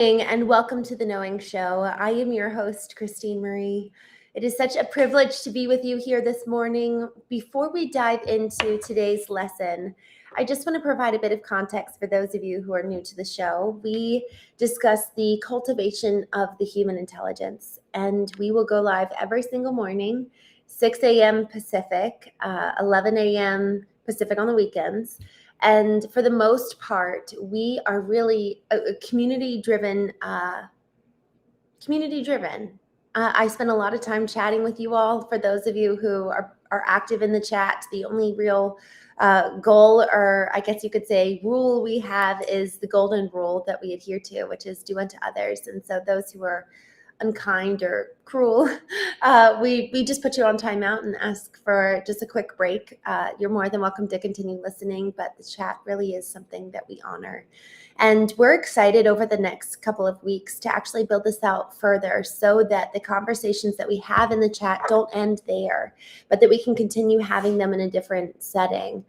And welcome to the Knowing Show. I am your host, Christene Marie. It is such a privilege to be with you here this morning. Before we dive into today's lesson, I just want to provide a bit of context for those of you who are new to the show. We discuss the cultivation of the human intelligence, and we will go live every single morning, 6 a.m. Pacific, 11 a.m. Pacific on the weekends. And for the most part, we are really a community-driven. I spend a lot of time chatting with you all. For those of you who are active in the chat, the only real goal, or I guess you could say rule we have, is the golden rule that we adhere to, which is do unto others. And so those who are unkind or cruel, we just put you on timeout and ask for just a quick break. You're more than welcome to continue listening, but the chat really is something that we honor. And we're excited over the next couple of weeks to actually build this out further so that the conversations that we have in the chat don't end there, but that we can continue having them in a different setting.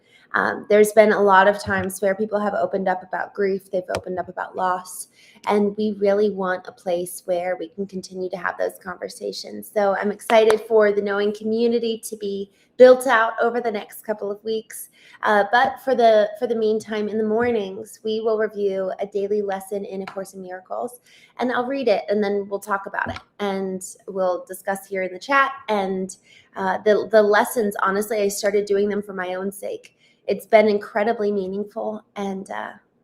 There's been a lot of times where people have opened up about grief, they've opened up about loss, and we really want a place where we can continue to have those conversations. So I'm excited for the Knowing community to be built out over the next couple of weeks. But for the meantime, in the mornings, we will review a daily lesson in A Course in Miracles, and I'll read it, and then we'll talk about it, and we'll discuss here in the chat. And the lessons, honestly, I started doing them for my own sake. It's been incredibly meaningful, and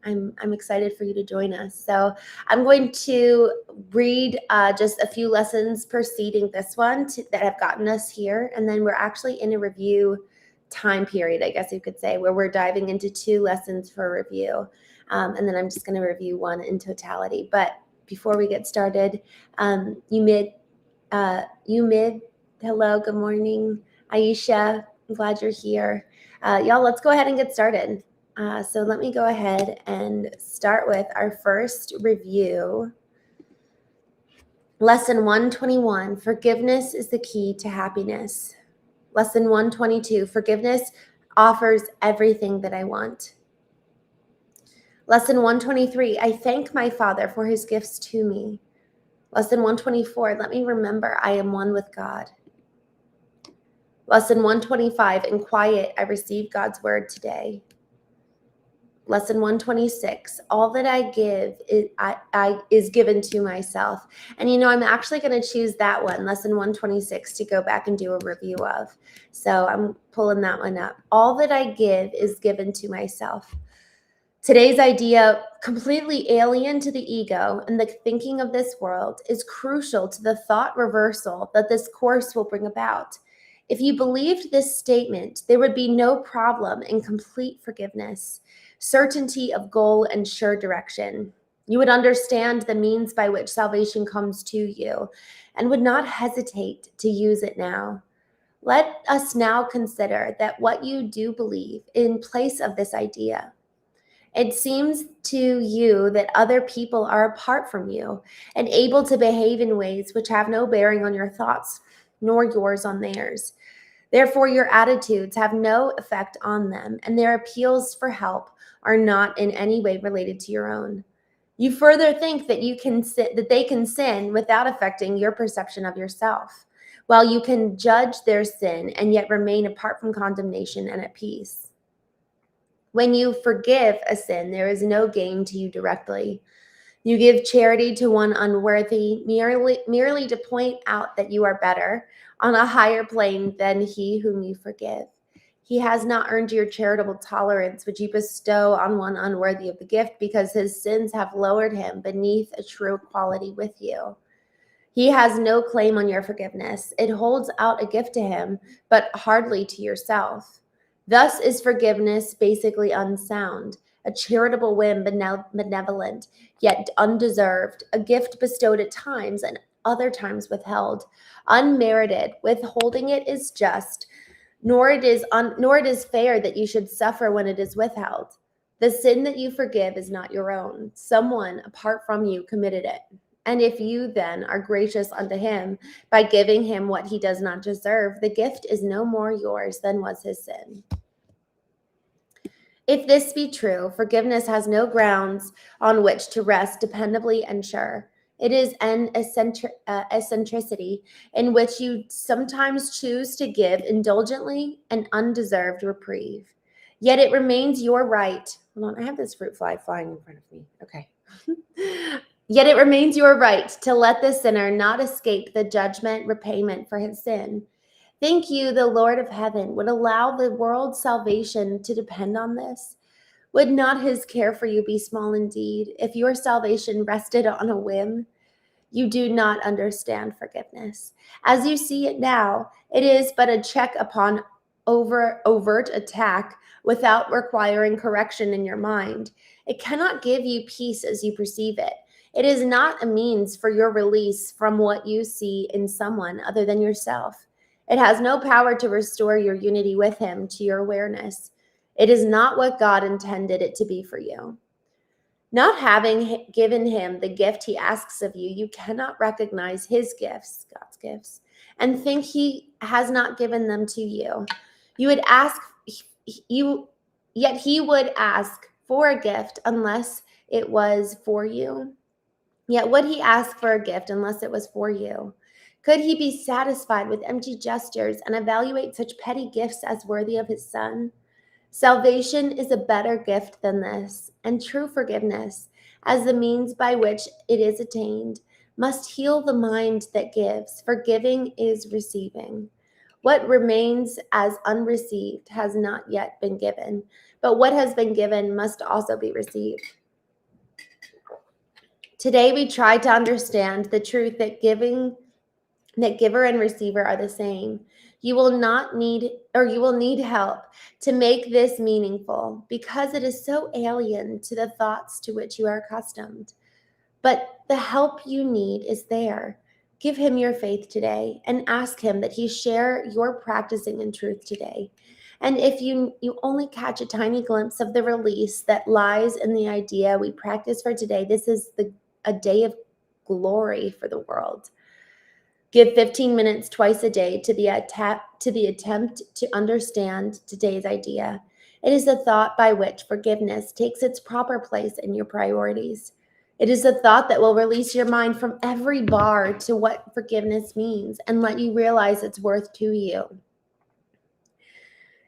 I'm excited for you to join us. So I'm going to read just a few lessons preceding this one that have gotten us here, and then we're actually in a review time period, I guess you could say, where we're diving into 2 lessons for review, and then I'm just going to review one in totality. But before we get started, Umid, hello, good morning. Aisha, I'm glad you're here. Y'all, let's go ahead and get started. So let me go ahead and start with our first review. Lesson 121, forgiveness is the key to happiness. Lesson 122, forgiveness offers everything that I want. Lesson 123, I thank my Father for his gifts to me. Lesson 124, let me remember I am one with God. Lesson 125, in quiet, I receive God's word today. Lesson 126, all that I give is given to myself. And I'm actually going to choose that one, lesson 126, to go back and do a review of. So I'm pulling that one up. All that I give is given to myself. Today's idea, completely alien to the ego and the thinking of this world, is crucial to the thought reversal that this course will bring about. If you believed this statement, there would be no problem in complete forgiveness, certainty of goal, and sure direction. You would understand the means by which salvation comes to you and would not hesitate to use it now. Let us now consider that what you do believe in place of this idea. It seems to you that other people are apart from you and able to behave in ways which have no bearing on your thoughts, nor yours on theirs. Therefore, your attitudes have no effect on them, and their appeals for help are not in any way related to your own. You further think that they can sin without affecting your perception of yourself, while you can judge their sin and yet remain apart from condemnation and at peace. When you forgive a sin, there is no gain to you directly. You give charity to one unworthy merely to point out that you are better, on a higher plane than he whom you forgive. He has not earned your charitable tolerance, which you bestow on one unworthy of the gift, because his sins have lowered him beneath a true equality with you. He has no claim on your forgiveness. It holds out a gift to him, but hardly to yourself. Thus is forgiveness basically unsound, a charitable whim, benevolent, yet undeserved, a gift bestowed at times and other times withheld, unmerited. Withholding it is just, nor it is fair that you should suffer when it is withheld. The sin that you forgive is not your own. Someone apart from you committed it. And if you then are gracious unto him by giving him what he does not deserve, the gift is no more yours than was his sin. If this be true, forgiveness has no grounds on which to rest dependably and sure. It is an eccentricity in which you sometimes choose to give indulgently an undeserved reprieve. Yet it remains your right. Hold on, I have this fruit fly flying in front of me. Okay. Yet it remains your right to let the sinner not escape the judgment repayment for his sin. Think you the Lord of heaven would allow the world's salvation to depend on this? Would not his care for you be small indeed if your salvation rested on a whim? You do not understand forgiveness. As you see it now, it is but a check upon overt attack without requiring correction in your mind. It cannot give you peace as you perceive it. It is not a means for your release from what you see in someone other than yourself. It has no power to restore your unity with him to your awareness. It is not what God intended it to be for you. Not having given him the gift he asks of you, you cannot recognize his gifts, God's gifts, and think he has not given them to you. Yet he would ask for a gift unless it was for you. Yet would he ask for a gift unless it was for you? Could he be satisfied with empty gestures and evaluate such petty gifts as worthy of his son? Salvation is a better gift than this, and true forgiveness, as the means by which it is attained, must heal the mind that gives, for giving is receiving. What remains as unreceived has not yet been given, but what has been given must also be received. Today we try to understand the truth that giver and receiver are the same. You will need help to make this meaningful because it is so alien to the thoughts to which you are accustomed. But the help you need is there. Give him your faith today and ask him that he share your practicing in truth today. And if you only catch a tiny glimpse of the release that lies in the idea we practice for today, this is a day of glory for the world. Give 15 minutes twice a day to the attempt to understand today's idea. It is a thought by which forgiveness takes its proper place in your priorities. It is a thought that will release your mind from every bar to what forgiveness means and let you realize its worth to you.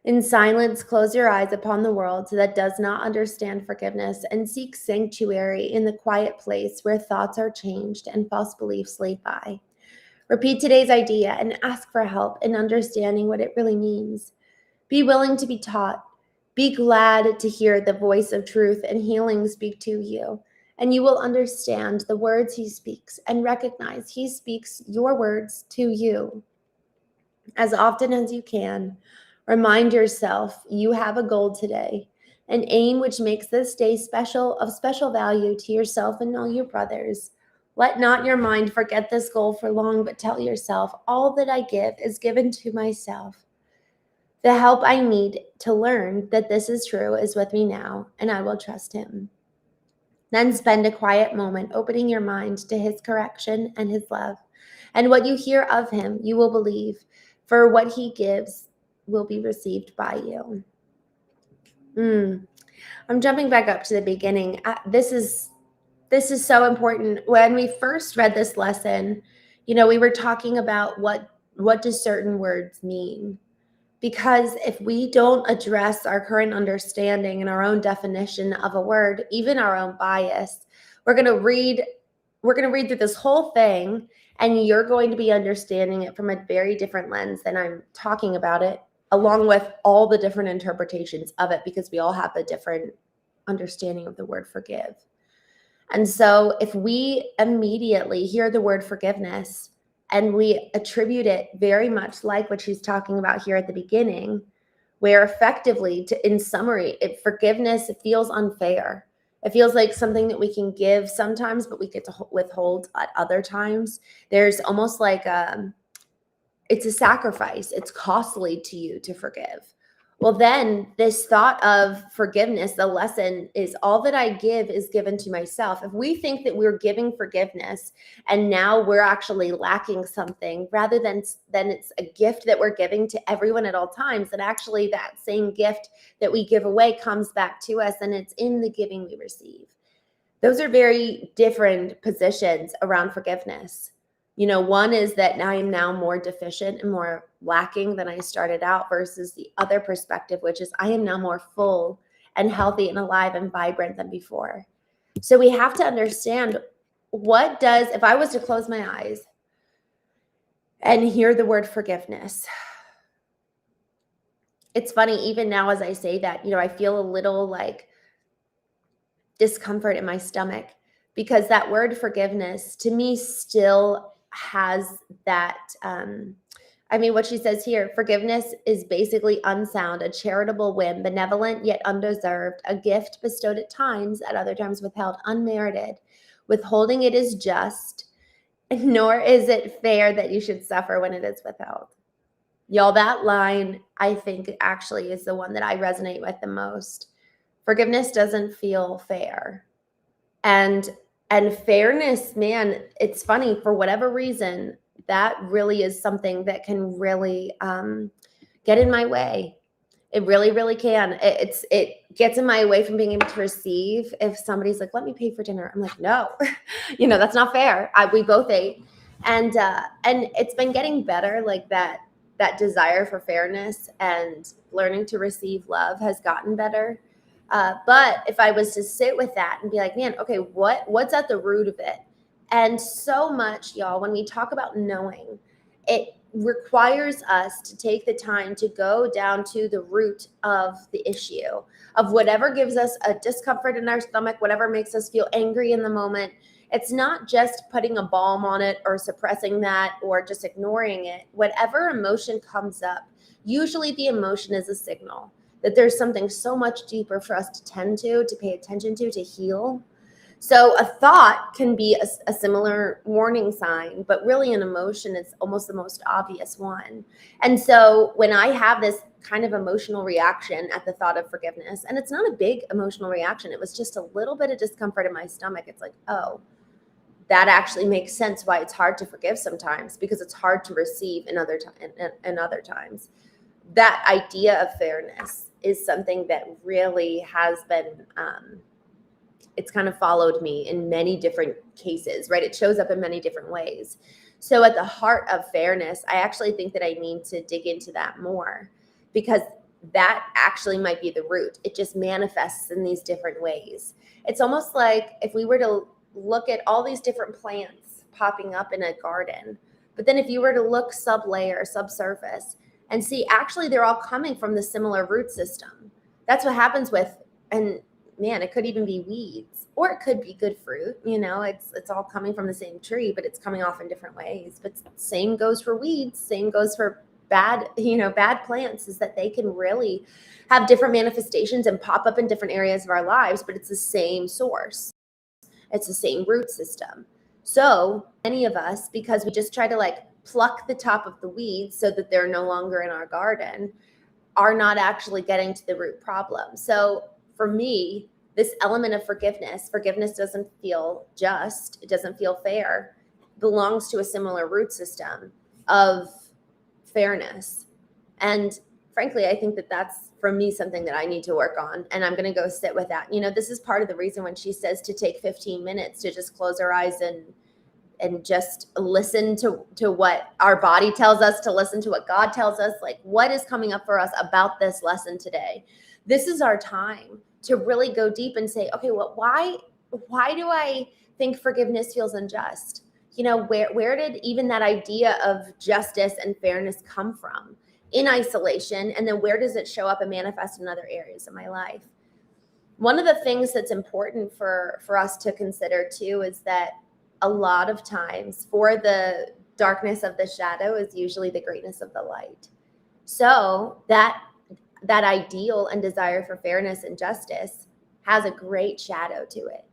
In silence, close your eyes upon the world that does not understand forgiveness and seek sanctuary in the quiet place where thoughts are changed and false beliefs laid by. Repeat today's idea and ask for help in understanding what it really means. Be willing to be taught. Be glad to hear the voice of truth and healing speak to you, and you will understand the words he speaks and recognize he speaks your words to you. As often as you can, remind yourself you have a goal today, an aim which makes this day of special value to yourself and all your brothers. Let not your mind forget this goal for long, but tell yourself, all that I give is given to myself. The help I need to learn that this is true is with me now, and I will trust him. Then spend a quiet moment opening your mind to his correction and his love. And what you hear of him, you will believe, for what he gives will be received by you. I'm jumping back up to the beginning. This is so important. When we first read this lesson, we were talking about what do certain words mean? Because if we don't address our current understanding and our own definition of a word, even our own bias, we're going to read through this whole thing, and you're going to be understanding it from a very different lens than I'm talking about it, along with all the different interpretations of it, because we all have a different understanding of the word forgive. And so if we immediately hear the word forgiveness and we attribute it very much like what she's talking about here at the beginning, where effectively, in summary, forgiveness, it feels unfair. It feels like something that we can give sometimes, but we get to withhold at other times. There's almost like it's a sacrifice. It's costly to you to forgive. Well, then this thought of forgiveness, the lesson is all that I give is given to myself. If we think that we're giving forgiveness and now we're actually lacking something, rather than it's a gift that we're giving to everyone at all times, and actually that same gift that we give away comes back to us, and it's in the giving we receive. Those are very different positions around forgiveness. One is that I am now more deficient and more lacking than I started out, versus the other perspective, which is I am now more full and healthy and alive and vibrant than before. So we have to understand, if I was to close my eyes and hear the word forgiveness, it's funny, even now as I say that, I feel a little like discomfort in my stomach, because that word forgiveness to me still has that what she says here, forgiveness is basically unsound, a charitable whim, benevolent yet undeserved, a gift bestowed at times, at other times withheld, unmerited. Withholding it is just, nor is it fair that you should suffer when it is withheld. Y'all, that line I think actually is the one that I resonate with the most. Forgiveness doesn't feel fair. And fairness, man, it's funny, for whatever reason, that really is something that can really get in my way. It really, really can. It gets in my way from being able to receive. If somebody's like, let me pay for dinner, I'm like, no, that's not fair. We both ate. And it's been getting better, like that desire for fairness and learning to receive love has gotten better. But if I was to sit with that and be like, man, okay, what's at the root of it? And so much, y'all, when we talk about knowing, it requires us to take the time to go down to the root of the issue, of whatever gives us a discomfort in our stomach, whatever makes us feel angry in the moment. It's not just putting a balm on it or suppressing that or just ignoring it. Whatever emotion comes up, usually the emotion is a signal that there's something so much deeper for us to tend to pay attention to heal. So a thought can be a similar warning sign, but really an emotion is almost the most obvious one. And so when I have this kind of emotional reaction at the thought of forgiveness, and it's not a big emotional reaction, it was just a little bit of discomfort in my stomach. It's like, oh, that actually makes sense why it's hard to forgive sometimes, because it's hard to receive in other times. That idea of fairness is something that really has been, it's kind of followed me in many different cases, right? It shows up in many different ways. So at the heart of fairness, I actually think that I need to dig into that more, because that actually might be the root. It just manifests in these different ways. It's almost like if we were to look at all these different plants popping up in a garden, but then if you were to look subsurface, and see, actually, they're all coming from the similar root system. That's what happens with, and man, it could even be weeds, or it could be good fruit. It's all coming from the same tree, but it's coming off in different ways. But same goes for weeds. Same goes for bad plants, is that they can really have different manifestations and pop up in different areas of our lives, but it's the same source. It's the same root system. So many of us, because we just try to pluck the top of the weeds so that they're no longer in our garden, are not actually getting to the root problem. So for me, this element of forgiveness doesn't feel just, it doesn't feel fair, belongs to a similar root system of fairness. And frankly, I think that that's, for me, something that I need to work on. And I'm going to go sit with that. This is part of the reason when she says to take 15 minutes to just close our eyes and just listen to what our body tells us, to listen to what God tells us, like what is coming up for us about this lesson today. This is our time to really go deep and say, okay, well, why do I think forgiveness feels unjust? Where did even that idea of justice and fairness come from in isolation? And then where does it show up and manifest in other areas of my life? One of the things that's important for us to consider too is that a lot of times, for the darkness of the shadow is usually the greatness of the light. So that ideal and desire for fairness and justice has a great shadow to it.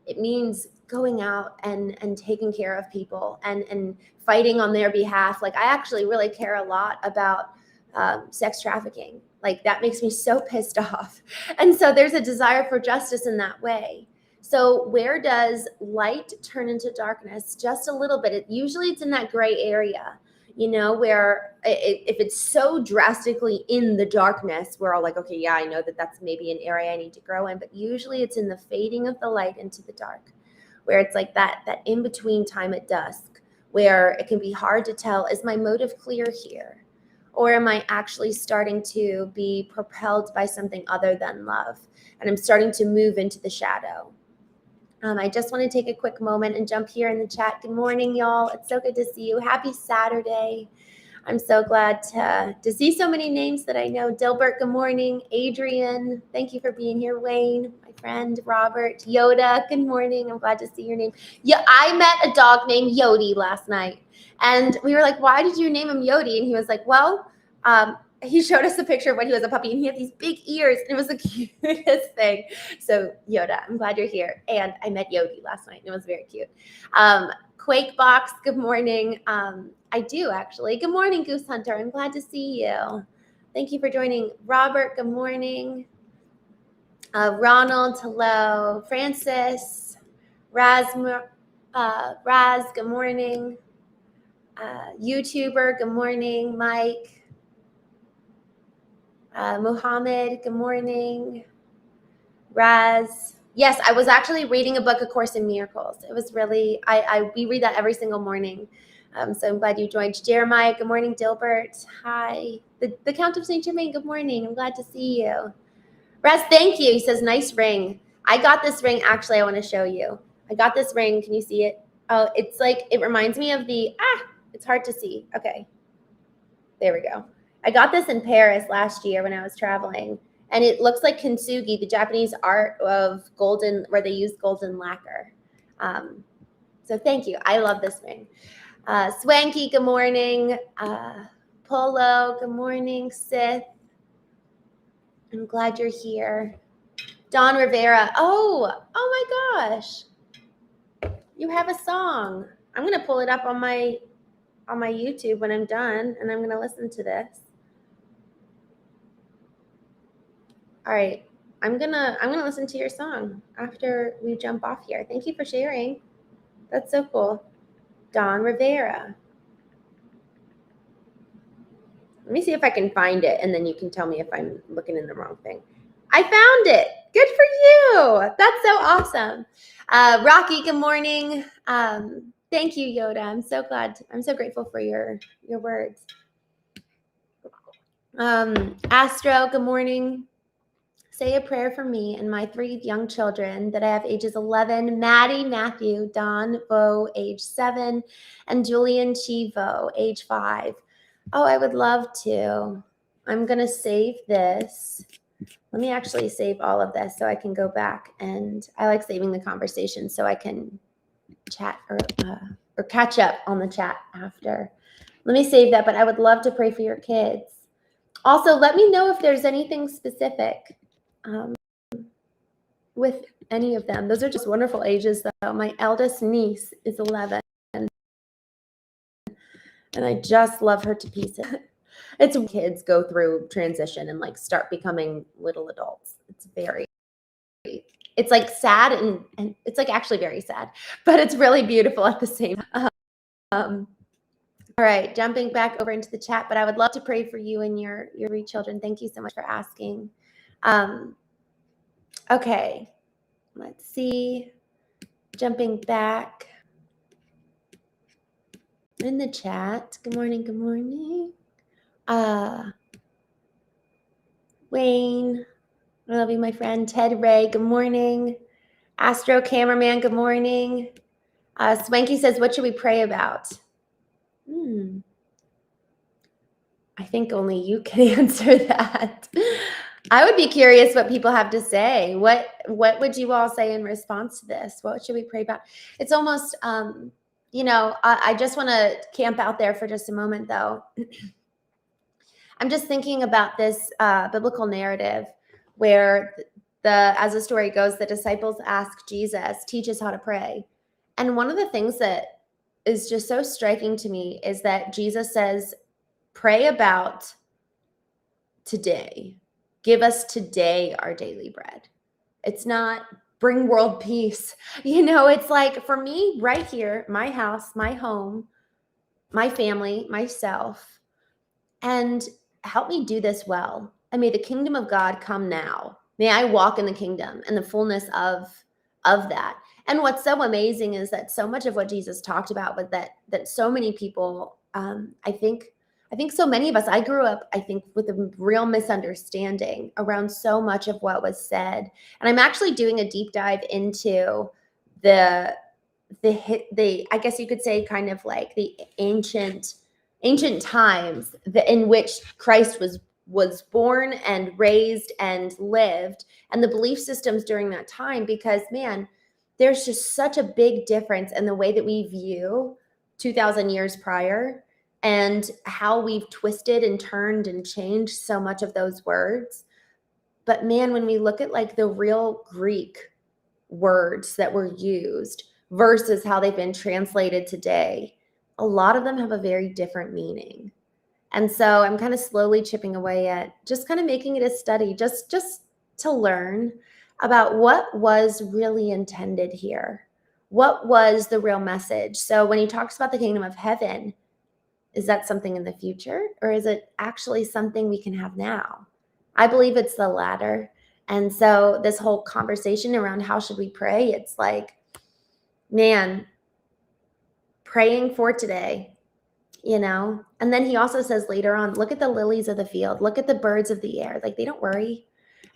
It means going out and taking care of people and fighting on their behalf. Like, I actually really care a lot about sex trafficking. Like, that makes me so pissed off. And so there's a desire for justice in that way. So where does light turn into darkness? Just a little bit. Usually it's in that gray area, where if it's so drastically in the darkness, we're all like, okay, yeah, I know that that's maybe an area I need to grow in. But usually it's in the fading of the light into the dark, where it's like that in-between time at dusk, where it can be hard to tell, is my motive clear here? Or am I actually starting to be propelled by something other than love? And I'm starting to move into the shadow. I just want to take a quick moment and jump here in the chat. Good morning, y'all. It's so good to see you. Happy Saturday. I'm so glad to see so many names that I know. Dilbert, good morning. Adrian, thank you for being here. Wayne, my friend. Robert, Yoda, good morning. I'm glad to see your name. Yeah, I met a dog named Yodi last night. And we were like, why did you name him Yodi? And he was like, well, he showed us a picture of when he was a puppy, and he had these big ears, and it was the cutest thing. So Yoda, I'm glad you're here. And I met Yodi last night, and it was very cute. Quakebox, good morning. I do, actually. Good morning, Goose Hunter. I'm glad to see you. Thank you for joining. Robert, good morning. Ronald, hello. Francis, Raz, good morning. YouTuber, good morning. Mike. Muhammad, good morning. Raz. Yes, I was actually reading a book, A Course in Miracles. It was really, we read that every single morning. So I'm glad you joined. Jeremiah, good morning. Dilbert, hi. The Count of St. Germain, good morning. I'm glad to see you. Raz, thank you. He says, nice ring. I got this ring, actually, I want to show you. I got this ring. Can you see it? Oh, it's like, it reminds me of it's hard to see. Okay. There we go. I got this in Paris last year when I was traveling, and it looks like kintsugi, the Japanese art of golden, where they use golden lacquer. So thank you. I love this ring. Swanky, good morning. Polo, good morning. Sith, I'm glad you're here. Don Rivera. Oh my gosh. You have a song. I'm going to pull it up on my YouTube when I'm done, and I'm going to listen to this. All right, I'm gonna listen to your song after we jump off here. Thank you for sharing. That's so cool. Don Rivera. Let me see if I can find it, and then you can tell me if I'm looking in the wrong thing. I found it. Good for you. That's so awesome. Rocky, good morning. Thank you, Yoda. I'm so glad. I'm so grateful for your words. Astro, good morning. Say a prayer for me and my 3 young children that I have ages 11, Maddie, Matthew, Don, Vo, age 7, and Julian Chivo, age 5. Oh, I would love to. I'm going to save this. Let me actually save all of this so I can go back, and I like saving the conversation so I can chat or catch up on the chat after. Let me save that, but I would love to pray for your kids. Also, let me know if there's anything specific with any of them. Those are just wonderful ages, though. My eldest niece is 11, and I just love her to pieces. It's kids go through transition and like start becoming little adults. It's like sad and it's like actually very sad, but it's really beautiful at the same time. All right, jumping back over into the chat, but I would love to pray for you and your 3 children. Thank you so much for asking. Okay, let's see. Jumping back in the chat. Good morning. Good morning. Wayne, I love you, my friend. Ted Ray, good morning. Astro Cameraman, good morning. Swanky says, what should we pray about? I think only you can answer that. I would be curious what people have to say. What would you all say in response to this? What should we pray about? It's almost, I just want to camp out there for just a moment, though. I'm just thinking about this biblical narrative where as the story goes, the disciples ask Jesus, teach us how to pray. And one of the things that is just so striking to me is that Jesus says, pray about today. Give us today our daily bread. It's not bring world peace. It's like for me right here, my house, my home, my family, myself, and help me do this well. And may the kingdom of God come now. May I walk in the kingdom and the fullness of that. And what's so amazing is that so much of what Jesus talked about was that so many people, I think so many of us, I grew up, I think, with a real misunderstanding around so much of what was said. And I'm actually doing a deep dive into the I guess you could say kind of like the ancient times in which Christ was born and raised and lived, and the belief systems during that time, because man, there's just such a big difference in the way that we view 2,000 years prior and how we've twisted and turned and changed so much of those words. But man, when we look at like the real Greek words that were used versus how they've been translated today, a lot of them have a very different meaning. And so I'm kind of slowly chipping away at just kind of making it a study, just to learn about what was really intended here. What was the real message? So when he talks about the kingdom of heaven, is that something in the future, or is it actually something we can have now? I believe it's the latter. And so this whole conversation around how should we pray, it's like, man, praying for today, And then he also says later on, look at the lilies of the field, look at the birds of the air, like they don't worry.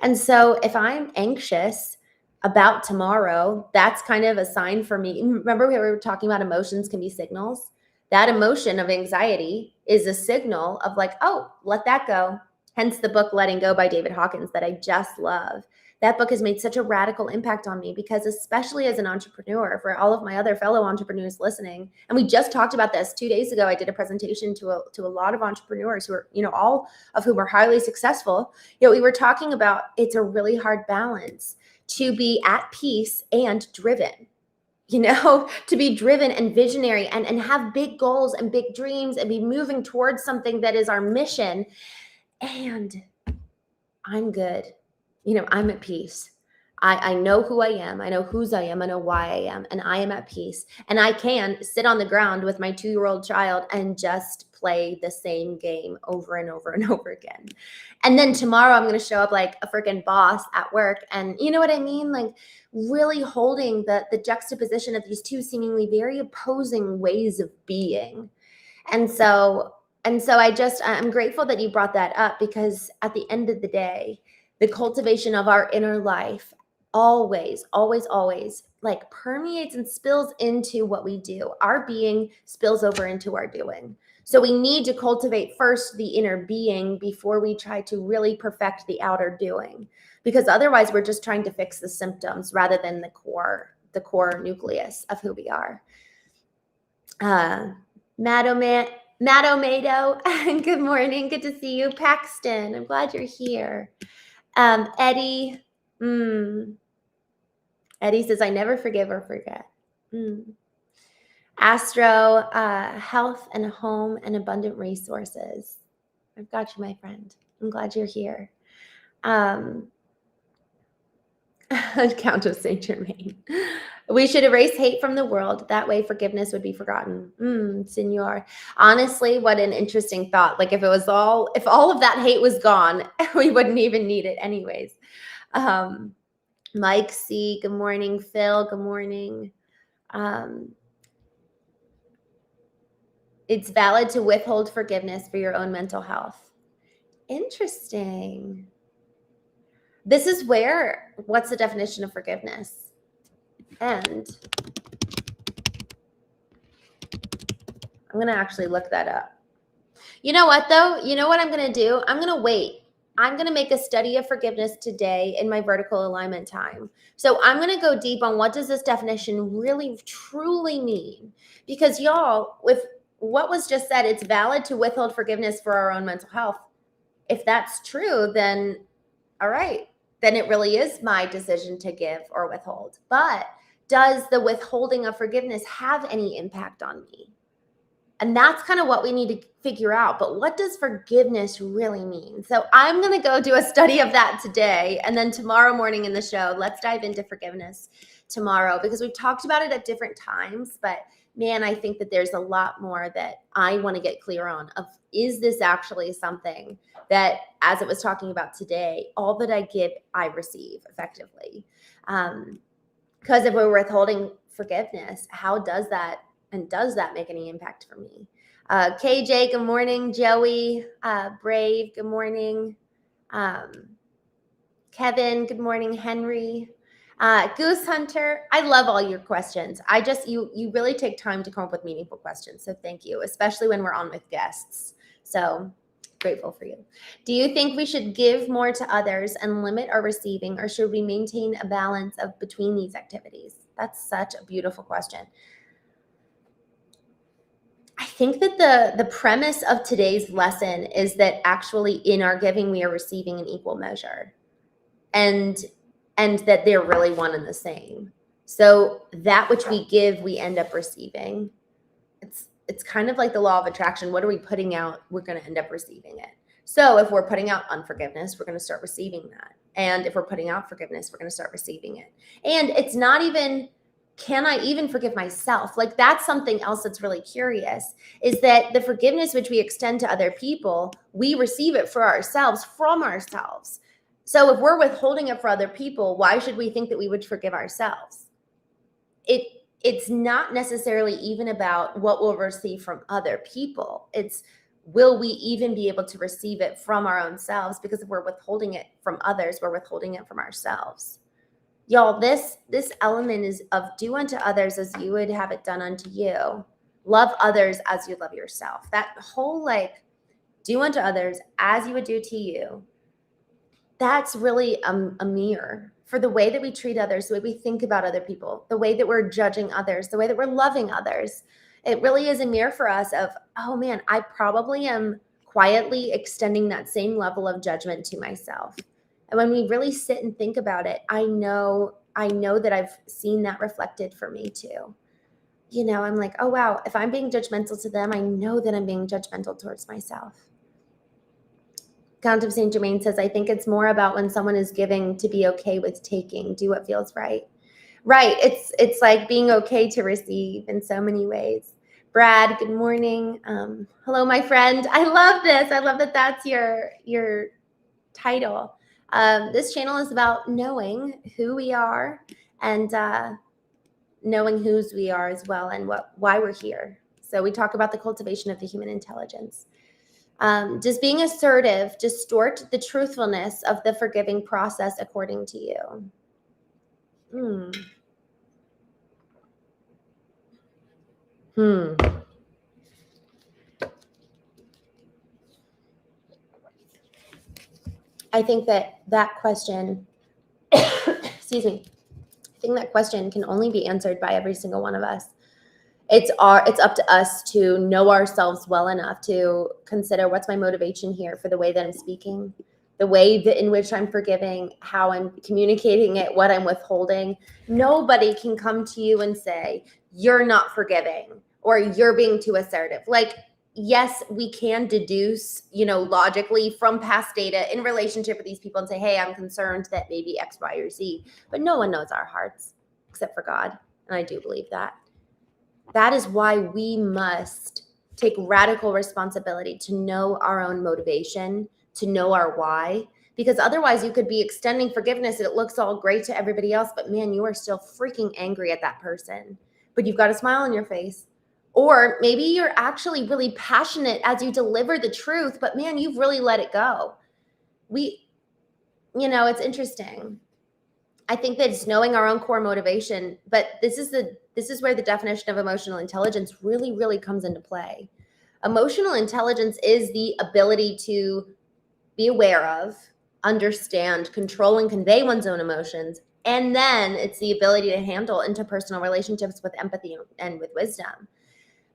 And so if I'm anxious about tomorrow, that's kind of a sign for me. Remember we were talking about emotions can be signals? That emotion of anxiety is a signal of like, oh, let that go. Hence the book Letting Go by David Hawkins that I just love. That book has made such a radical impact on me because especially as an entrepreneur, for all of my other fellow entrepreneurs listening, and we just talked about this 2 days ago, I did a presentation to a lot of entrepreneurs who are, all of whom are highly successful. We were talking about it's a really hard balance to be at peace and driven, to be driven and visionary and have big goals and big dreams and be moving towards something that is our mission. And I'm good. I'm at peace. I know who I am. I know whose I am. I know why I am. And I am at peace. And I can sit on the ground with my 2-year-old child and just play the same game over and over and over again. And then tomorrow I'm going to show up like a freaking boss at work. And you know what I mean? Like really holding the juxtaposition of these two seemingly very opposing ways of being. And so I'm grateful that you brought that up, because at the end of the day, the cultivation of our inner life always like permeates and spills into what we do. Our being spills over into our doing. So we need to cultivate first the inner being before we try to really perfect the outer doing, because otherwise we're just trying to fix the symptoms rather than the core nucleus of who we are. Matt O'Mado, good morning. Good to see you. Paxton, I'm glad you're here. Eddie says, I never forgive or forget. Astro, health and home and abundant resources. I've got you, my friend. I'm glad you're here. Countess Saint Germain. We should erase hate from the world. That way forgiveness would be forgotten. Senor. Honestly, what an interesting thought. Like if all of that hate was gone, we wouldn't even need it anyways. Mike C, good morning. Phil, good morning. It's valid to withhold forgiveness for your own mental health. Interesting. This is what's the definition of forgiveness? And I'm going to actually look that up. You know what, though? You know what I'm going to do? I'm going to wait. I'm going to make a study of forgiveness today in my vertical alignment time. So I'm going to go deep on what does this definition really, truly mean? Because y'all, with what was just said, it's valid to withhold forgiveness for our own mental health. If that's true, then all right. Then it really is my decision to give or withhold. But does the withholding of forgiveness have any impact on me? And that's kind of what we need to figure out. But what does forgiveness really mean? So I'm going to go do a study of that today. And then tomorrow morning in the show, let's dive into forgiveness tomorrow, because we've talked about it at different times. But man, I think that there's a lot more that I want to get clear on of, is this actually something that, as it was talking about today, all that I give, I receive effectively. Because if we're withholding forgiveness, how does that, and does that make any impact for me? KJ, good morning. Joey, Brave, good morning. Kevin, good morning. Henry, Goose Hunter, I love all your questions. You really take time to come up with meaningful questions. So thank you, especially when we're on with guests. So grateful for you. Do you think we should give more to others and limit our receiving, or should we maintain a balance of between these activities? That's such a beautiful question. I think that the premise of today's lesson is that actually in our giving, we are receiving in equal measure, and that they're really one and the same. So that which we give, we end up receiving. It's kind of like the law of attraction. What are we putting out? We're going to end up receiving it. So if we're putting out unforgiveness, we're going to start receiving that. And if we're putting out forgiveness, we're going to start receiving it. And it's not even, can I even forgive myself? Like, that's something else that's really curious, is that the forgiveness which we extend to other people, we receive it for ourselves, from ourselves. So if we're withholding it for other people, why should we think that we would forgive ourselves? It's not necessarily even about what we'll receive from other people. It's, will we even be able to receive it from our own selves? Because if we're withholding it from others, we're withholding it from ourselves. Y'all, this element is of do unto others as you would have it done unto you. Love others as you love yourself. That whole, like, do unto others as you would do to you. That's really a mirror for the way that we treat others, the way we think about other people, the way that we're judging others, the way that we're loving others. It really is a mirror for us of, oh man, I probably am quietly extending that same level of judgment to myself. And when we really sit and think about it, I know that I've seen that reflected for me too. You know, I'm like, oh wow, if I'm being judgmental to them, I know that I'm being judgmental towards myself. Count of St. Germain says, I think it's more about when someone is giving to be okay with taking, do what feels right. Right. It's like being okay to receive in so many ways. Brad, good morning. Hello, my friend. I love this. I love that that's your title. This channel is about knowing who we are and knowing whose we are as well, and why we're here. So we talk about the cultivation of the human intelligence. Does being assertive distort the truthfulness of the forgiving process according to you? I think that question, excuse me, I think that question can only be answered by every single one of us. It's up to us to know ourselves well enough to consider, what's my motivation here for the way that I'm speaking, the way that in which I'm forgiving, how I'm communicating it, what I'm withholding. Nobody can come to you and say, you're not forgiving or you're being too assertive. Like, yes, we can deduce, logically from past data in relationship with these people and say, hey, I'm concerned that maybe X, Y, or Z. But no one knows our hearts except for God. And I do believe that. That is why we must take radical responsibility to know our own motivation, to know our why, because otherwise you could be extending forgiveness and it looks all great to everybody else, but man, you are still freaking angry at that person, but you've got a smile on your face. Or maybe you're actually really passionate as you deliver the truth, but man, you've really let it go. It's interesting. I think that it's knowing our own core motivation, but this is where the definition of emotional intelligence really, really comes into play. Emotional intelligence is the ability to be aware of, understand, control, and convey one's own emotions. And then it's the ability to handle interpersonal relationships with empathy and with wisdom.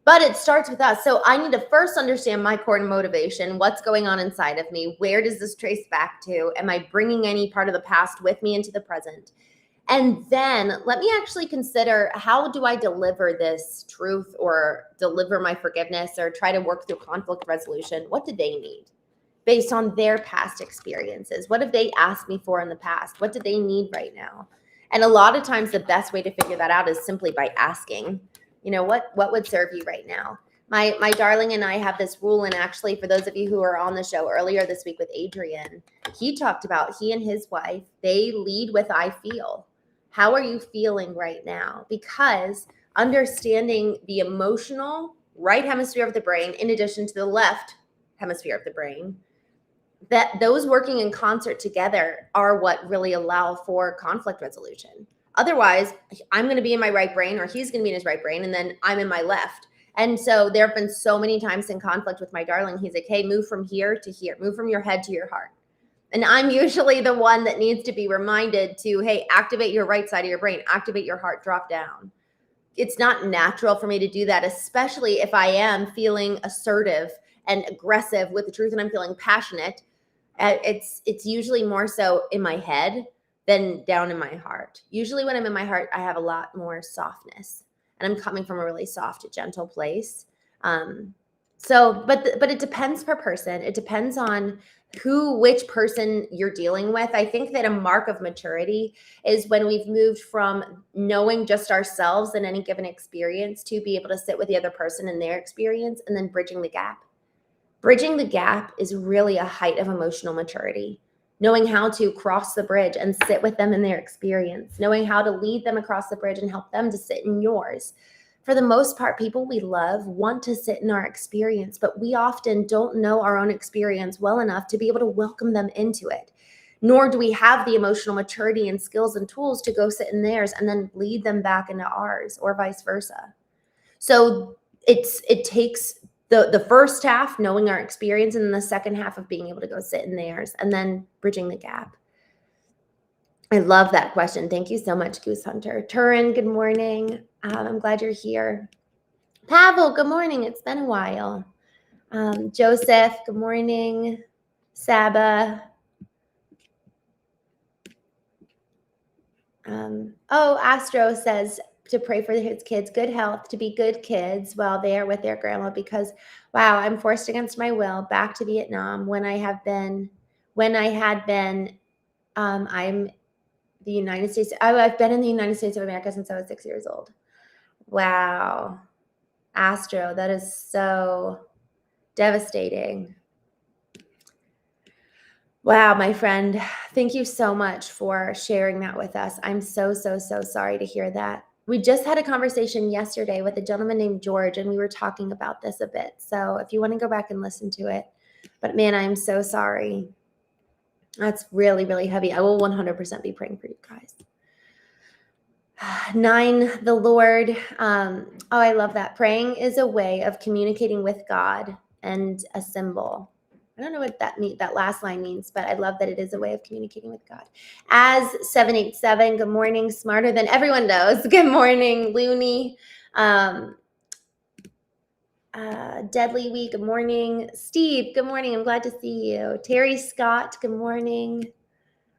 But it starts with us. So I need to first understand my core motivation. What's going on inside of me? Where does this trace back to? Am I bringing any part of the past with me into the present? And then let me actually consider, how do I deliver this truth or deliver my forgiveness or try to work through conflict resolution? What do they need based on their past experiences? What have they asked me for in the past? What do they need right now? And a lot of times the best way to figure that out is simply by asking, what would serve you right now? My darling and I have this rule, and actually for those of you who were on the show earlier this week with Adrian, he talked about, he and his wife, they lead with I feel. How are you feeling right now? Because understanding the emotional right hemisphere of the brain in addition to the left hemisphere of the brain, that those working in concert together are what really allow for conflict resolution. Otherwise, I'm going to be in my right brain, or he's going to be in his right brain, and then I'm in my left. And so there have been so many times in conflict with my darling, he's like, hey, move from here to here, move from your head to your heart. And I'm usually the one that needs to be reminded to, hey, activate your right side of your brain, activate your heart, drop down. It's not natural for me to do that, especially if I am feeling assertive and aggressive with the truth and I'm feeling passionate. It's usually more so in my head than down in my heart. Usually when I'm in my heart, I have a lot more softness, and I'm coming from a really soft, gentle place. But it depends per person. It depends on which person you're dealing with. I think that a mark of maturity is when we've moved from knowing just ourselves in any given experience to be able to sit with the other person in their experience and then bridging the gap. Bridging the gap is really a height of emotional maturity. Knowing how to cross the bridge and sit with them in their experience, knowing how to lead them across the bridge and help them to sit in yours. For the most part, people we love want to sit in our experience, but we often don't know our own experience well enough to be able to welcome them into it. Nor do we have the emotional maturity and skills and tools to go sit in theirs and then lead them back into ours, or vice versa. So it takes the first half, knowing our experience, and then the second half of being able to go sit in theirs and then bridging the gap. I love that question. Thank you so much, Goose Hunter. Turin, good morning. I'm glad you're here. Pavel, good morning. It's been a while. Joseph, good morning. Saba. Astro says to pray for his kids' good health, to be good kids while they are with their grandma, because, wow, I'm forced against my will back to Vietnam when I had been, I'm the United States. I've been in the United States of America since I was 6 years old. Wow. Astro, that is so devastating. Wow, my friend, thank you so much for sharing that with us. I'm so, so, so sorry to hear that. We just had a conversation yesterday with a gentleman named George, and we were talking about this a bit. So if you want to go back and listen to it, but man, I'm so sorry. That's really, really heavy. I will 100% be praying for you guys. 9, the Lord. I love that. Praying is a way of communicating with God and a symbol. I don't know what that last line means, but I love that it is a way of communicating with God. As 787, good morning, smarter than everyone knows. Good morning, Looney. Deadly Week, good morning. Steve, good morning. I'm glad to see you. Terry Scott, good morning.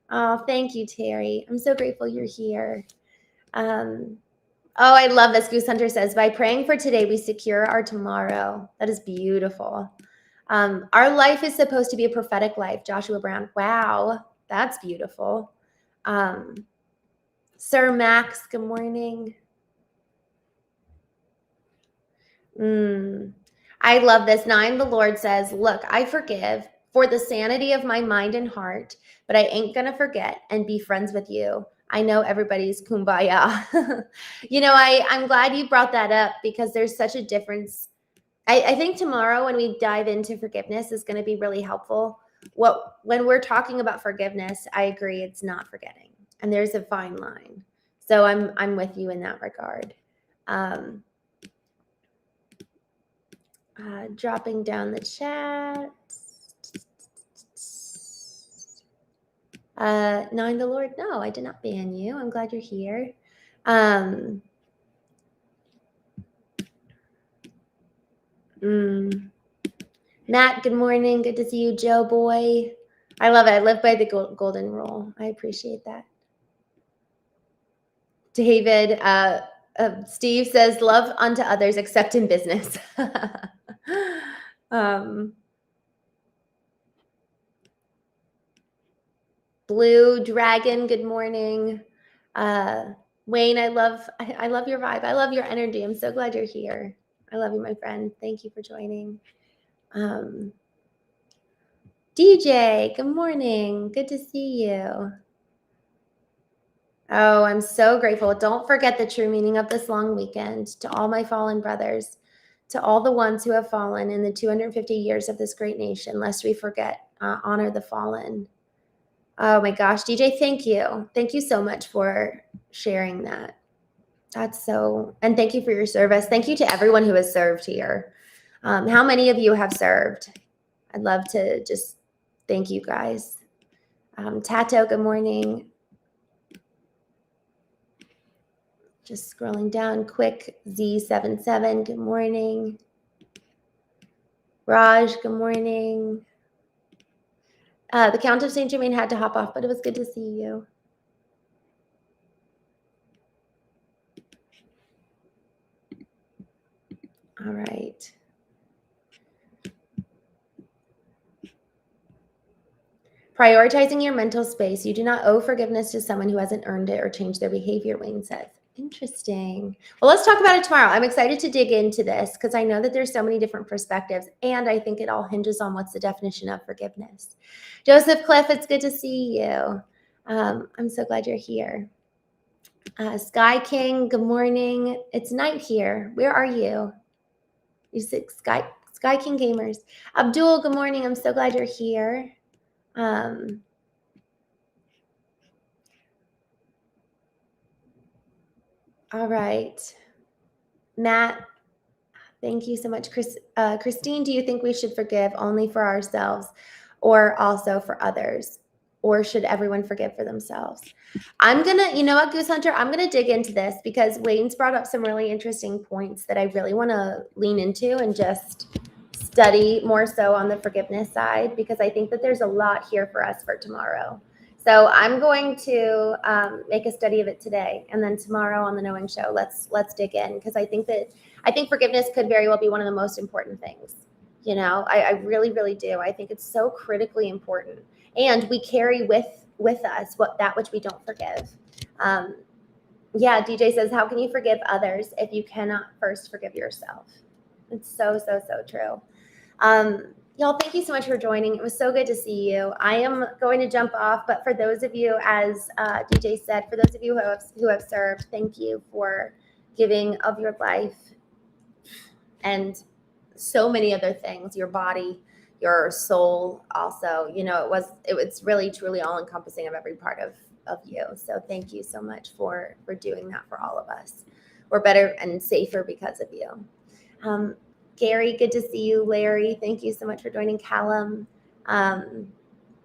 Oh, thank you, Terry. I'm so grateful you're here. I love this. Goose Hunter says, by praying for today, we secure our tomorrow. That is beautiful. Our life is supposed to be a prophetic life. Joshua Brown. Wow, that's beautiful. Sir Max, good morning. I love this. 9, the Lord says, look, I forgive for the sanity of my mind and heart, but I ain't going to forget and be friends with you. I know everybody's kumbaya. I'm glad you brought that up, because there's such a difference. I think tomorrow when we dive into forgiveness is going to be really helpful. When we're talking about forgiveness, I agree, it's not forgetting, and there's a fine line. So I'm with you in that regard. Dropping down the chat. 9, the Lord. No, I did not ban you. I'm glad you're here. Matt, good morning. Good to see you, Joe boy. I love it. I live by the golden rule. I appreciate that. David, Steve says, love unto others except in business. um, Blue Dragon, good morning. Wayne, I love your vibe. I love your energy. I'm so glad you're here. I love you, my friend. Thank you for joining. DJ, good morning. Good to see you. Oh, I'm so grateful. Don't forget the true meaning of this long weekend. To all my fallen brothers, to all the ones who have fallen in the 250 years of this great nation, lest we forget, honor the fallen. Oh my gosh, DJ, thank you. Thank you so much for sharing that. That's so, and thank you for your service. Thank you to everyone who has served here. How many of you have served? I'd love to just thank you guys. Tato, good morning. Just scrolling down quick. Z77, good morning. Raj, good morning. The Count of St. Germain had to hop off, but it was good to see you. All right. Prioritizing your mental space. You do not owe forgiveness to someone who hasn't earned it or changed their behavior, Wayne says. Interesting. Well, let's talk about it tomorrow. I'm excited to dig into this because I know that there's so many different perspectives, and I think it all hinges on what's the definition of forgiveness. Joseph Cliff, it's good to see you. I'm so glad you're here. Sky King, good morning. It's night here. Where are you? You said Sky King Gamers. Abdul, good morning. I'm so glad you're here. All right. Matt, thank you so much. Christine, do you think we should forgive only for ourselves or also for others? Or should everyone forgive for themselves? I'm going to, you know what, Goose Hunter, I'm going to dig into this because Wayne's brought up some really interesting points that I really want to lean into and just study more so on the forgiveness side, because I think that there's a lot here for us for tomorrow. So I'm going to make a study of it today, and then tomorrow on the Knowing Show, let's dig in, because I think forgiveness could very well be one of the most important things. You know, I really, really do. I think it's so critically important, and we carry with us that which we don't forgive. Yeah, DJ says, how can you forgive others if you cannot first forgive yourself? It's so true. Y'all, thank you so much for joining. It was so good to see you. I am going to jump off, but for those of you, as DJ said, for those of you who have served, thank you for giving of your life and so many other things, your body, your soul also. You know, it was really truly all encompassing of every part of you. So thank you so much for doing that for all of us. We're better and safer because of you. Gary, good to see you. Larry, thank you so much for joining. Callum,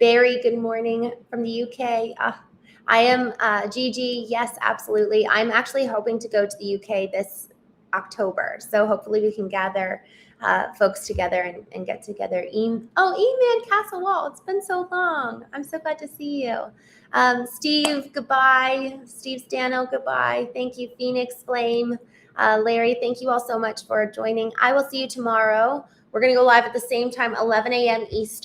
Barry, good morning from the UK. I am Gigi. Yes, absolutely. I'm actually hoping to go to the UK this October. So hopefully we can gather folks together and get together. E-Man Castle Wall. It's been so long. I'm so glad to see you. Steve, goodbye. Steve Stano, goodbye. Thank you, Phoenix Flame. Larry, thank you all so much for joining. I will see you tomorrow. We're going to go live at the same time, 11 a.m. Eastern.